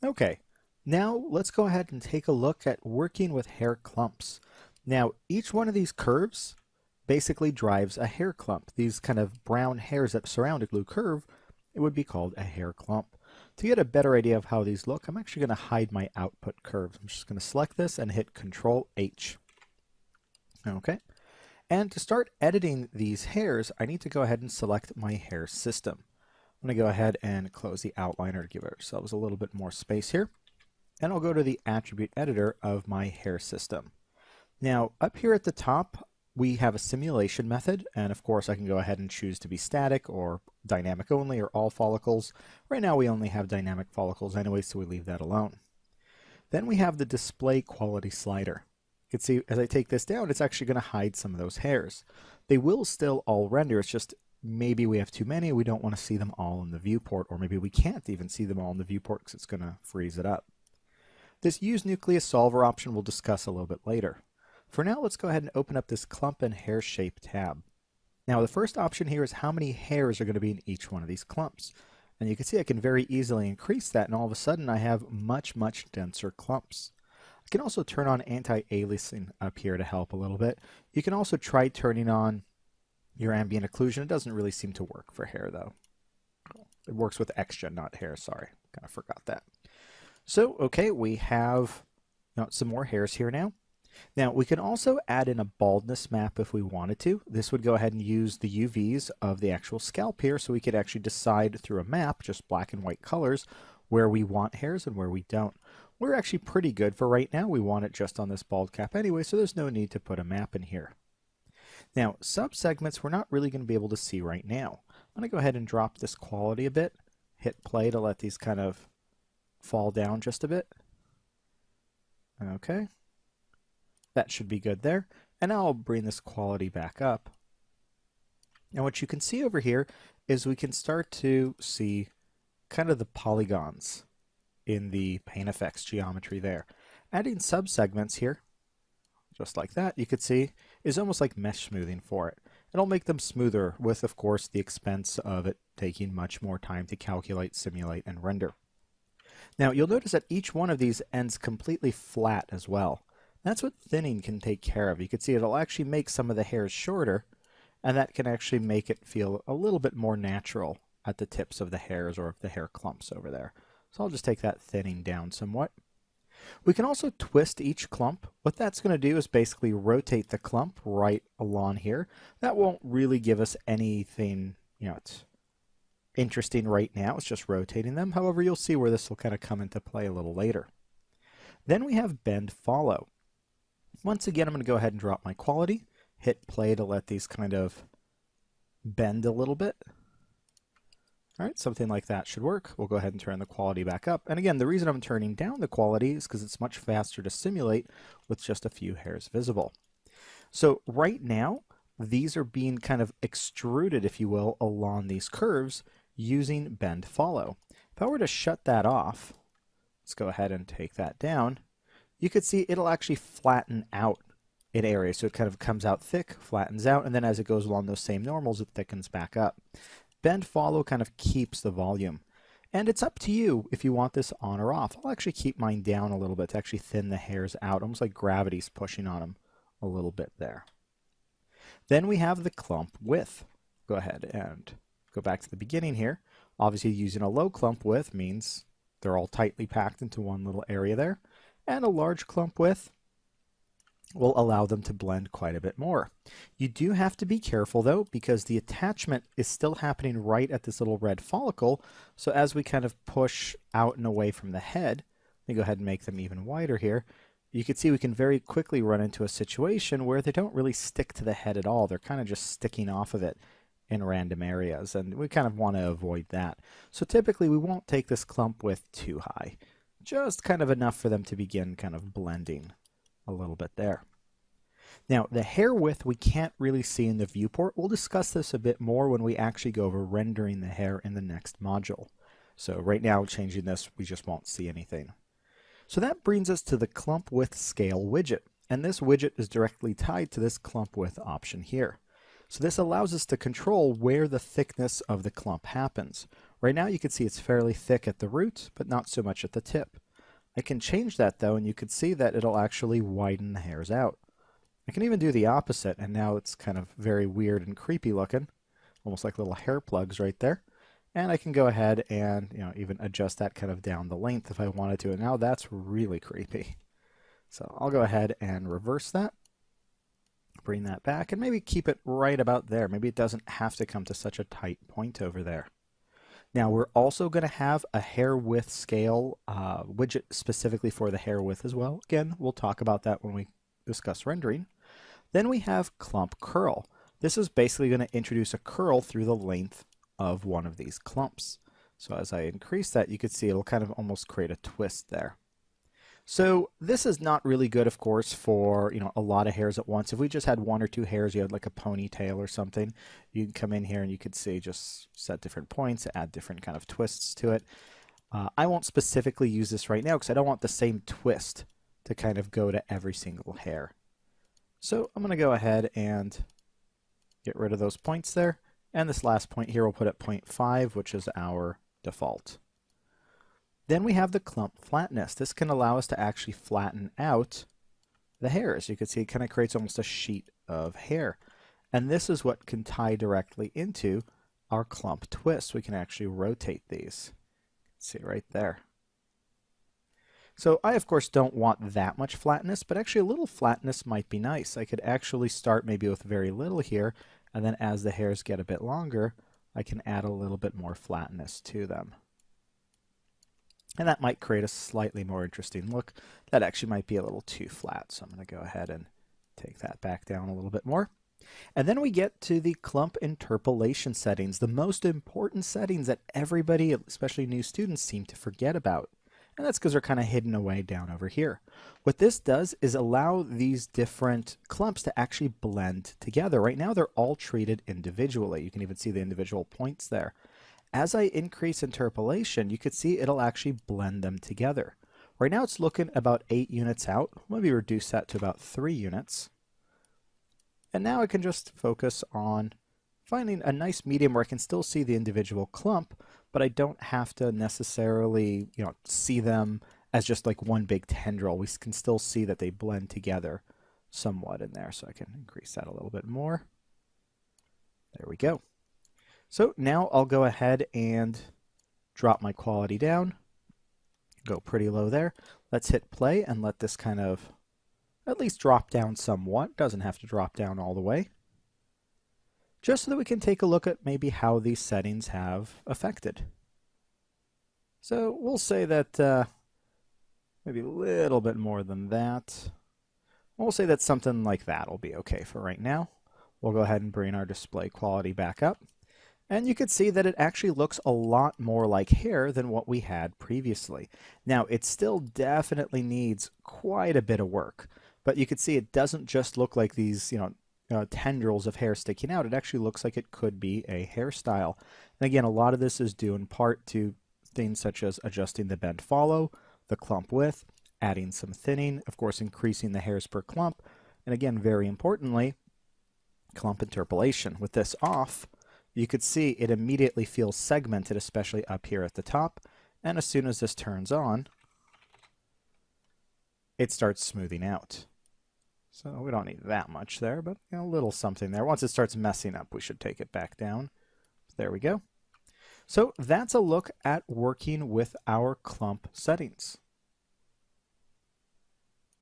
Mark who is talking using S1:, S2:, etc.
S1: Okay, now let's go ahead and take a look at working with hair clumps. Now, each one of these curves basically drives a hair clump. These kind of brown hairs that surround a glue curve, it would be called a hair clump. To get a better idea of how these look, I'm actually going to hide my output curves. I'm just going to select this and hit Control H. Okay, and to start editing these hairs, I need to go ahead and select my hair system. I'm going to go ahead and close the outliner to give ourselves a little bit more space here. And I'll go to the attribute editor of my hair system. Now, up here at the top, we have a simulation method, and of course I can go ahead and choose to be static or dynamic only or all follicles. Right now we only have dynamic follicles anyway, so we leave that alone. Then we have the display quality slider. You can see as I take this down, it's actually going to hide some of those hairs. They will still all render, it's just maybe we have too many, we don't want to see them all in the viewport, or maybe we can't even see them all in the viewport because it's going to freeze it up. This use nucleus solver option we'll discuss a little bit later. For now, let's go ahead and open up this clump and hair shape tab. Now, the first option here is how many hairs are going to be in each one of these clumps. And you can see I can very easily increase that, and all of a sudden I have much, much denser clumps. I can also turn on anti-aliasing up here to help a little bit. You can also try turning on your ambient occlusion. It doesn't really seem to work for hair, though. It works with XGen, not hair, sorry. Kind of forgot that. So, okay, we have some more hairs here now. Now, we can also add in a baldness map if we wanted to. This would go ahead and use the UVs of the actual scalp here, so we could actually decide through a map, just black and white colors, where we want hairs and where we don't. We're actually pretty good for right now. We want it just on this bald cap anyway, so there's no need to put a map in here. Now, subsegments we're not really going to be able to see right now. I'm going to go ahead and drop this quality a bit, hit play to let these kind of fall down just a bit. Okay. That should be good there. And now I'll bring this quality back up. And what you can see over here is we can start to see kind of the polygons in the Paint Effects geometry there. Adding subsegments here, just like that, you could see, is almost like mesh smoothing for it. It'll make them smoother with, of course, the expense of it taking much more time to calculate, simulate, and render. Now, you'll notice that each one of these ends completely flat as well. That's what thinning can take care of. You can see it'll actually make some of the hairs shorter, and that can actually make it feel a little bit more natural at the tips of the hairs or of the hair clumps over there. So I'll just take that thinning down somewhat. We can also twist each clump. What that's going to do is basically rotate the clump right along here. That won't really give us anything, it's interesting right now. It's just rotating them. However, you'll see where this will kind of come into play a little later. Then we have bend follow. Once again, I'm going to go ahead and drop my quality, hit play to let these kind of bend a little bit. All right, something like that should work. We'll go ahead and turn the quality back up. And again, the reason I'm turning down the quality is because it's much faster to simulate with just a few hairs visible. So right now, these are being kind of extruded, if you will, along these curves using bend follow. If I were to shut that off, let's go ahead and take that down. You could see it'll actually flatten out in areas. So it kind of comes out thick, flattens out, and then as it goes along those same normals, it thickens back up. Bend follow kind of keeps the volume. And it's up to you if you want this on or off. I'll actually keep mine down a little bit to actually thin the hairs out, almost like gravity's pushing on them a little bit there. Then we have the clump width. Go ahead and go back to the beginning here. Obviously using a low clump width means they're all tightly packed into one little area there. And a large clump width will allow them to blend quite a bit more. You do have to be careful though, because the attachment is still happening right at this little red follicle. So as we kind of push out and away from the head, let me go ahead and make them even wider here. You can see we can very quickly run into a situation where they don't really stick to the head at all. They're kind of just sticking off of it in random areas, and we kind of want to avoid that. So typically we won't take this clump width too high. Just kind of enough for them to begin kind of blending a little bit there. Now, the hair width we can't really see in the viewport. We'll discuss this a bit more when we actually go over rendering the hair in the next module. So right now, changing this, we just won't see anything. So that brings us to the clump width scale widget. And this widget is directly tied to this clump width option here. So this allows us to control where the thickness of the clump happens. Right now you can see it's fairly thick at the root, but not so much at the tip. I can change that though, and you can see that it'll actually widen the hairs out. I can even do the opposite, and now it's kind of very weird and creepy looking, almost like little hair plugs right there. And I can go ahead and even adjust that kind of down the length if I wanted to, and now that's really creepy. So I'll go ahead and reverse that, bring that back, and maybe keep it right about there. Maybe it doesn't have to come to such a tight point over there. Now we're also going to have a hair width scale widget specifically for the hair width as well. Again, we'll talk about that when we discuss rendering. Then we have clump curl. This is basically going to introduce a curl through the length of one of these clumps. So as I increase that, you can see it'll kind of almost create a twist there. So this is not really good, of course, for a lot of hairs at once. If we just had one or two hairs, you had like a ponytail or something, you can come in here and you could see just set different points, add different kind of twists to it. I won't specifically use this right now because I don't want the same twist to kind of go to every single hair. So I'm going to go ahead and get rid of those points there. And this last point here we'll put at 0.5, which is our default. Then we have the clump flatness. This can allow us to actually flatten out the hairs. You can see it kind of creates almost a sheet of hair. And this is what can tie directly into our clump twist. We can actually rotate these. See right there. So I, of course, don't want that much flatness, but actually a little flatness might be nice. I could actually start maybe with very little here, and then as the hairs get a bit longer, I can add a little bit more flatness to them. And that might create a slightly more interesting look. That actually might be a little too flat, so I'm going to go ahead and take that back down a little bit more. And then we get to the clump interpolation settings, the most important settings that everybody, especially new students, seem to forget about. And that's because they're kind of hidden away down over here. What this does is allow these different clumps to actually blend together. Right now they're all treated individually. You can even see the individual points there. As I increase interpolation, you can see it'll actually blend them together. Right now it's looking about 8 units out. Maybe reduce that to about 3 units. And now I can just focus on finding a nice medium where I can still see the individual clump, but I don't have to necessarily, see them as just like one big tendril. We can still see that they blend together somewhat in there. So I can increase that a little bit more. There we go. So now I'll go ahead and drop my quality down, go pretty low there. Let's hit play and let this kind of at least drop down somewhat. Doesn't have to drop down all the way. Just so that we can take a look at maybe how these settings have affected. So we'll say that maybe a little bit more than that. We'll say that something like that will be okay for right now. We'll go ahead and bring our display quality back up. And you can see that it actually looks a lot more like hair than what we had previously. Now, it still definitely needs quite a bit of work, but you can see it doesn't just look like these, tendrils of hair sticking out. It actually looks like it could be a hairstyle. And again, a lot of this is due in part to things such as adjusting the bend follow, the clump width, adding some thinning, of course, increasing the hairs per clump, and again, very importantly, clump interpolation. With this off, you could see it immediately feels segmented, especially up here at the top. And as soon as this turns on, it starts smoothing out. So we don't need that much there, but a little something there. Once it starts messing up, we should take it back down. There we go. So that's a look at working with our clump settings.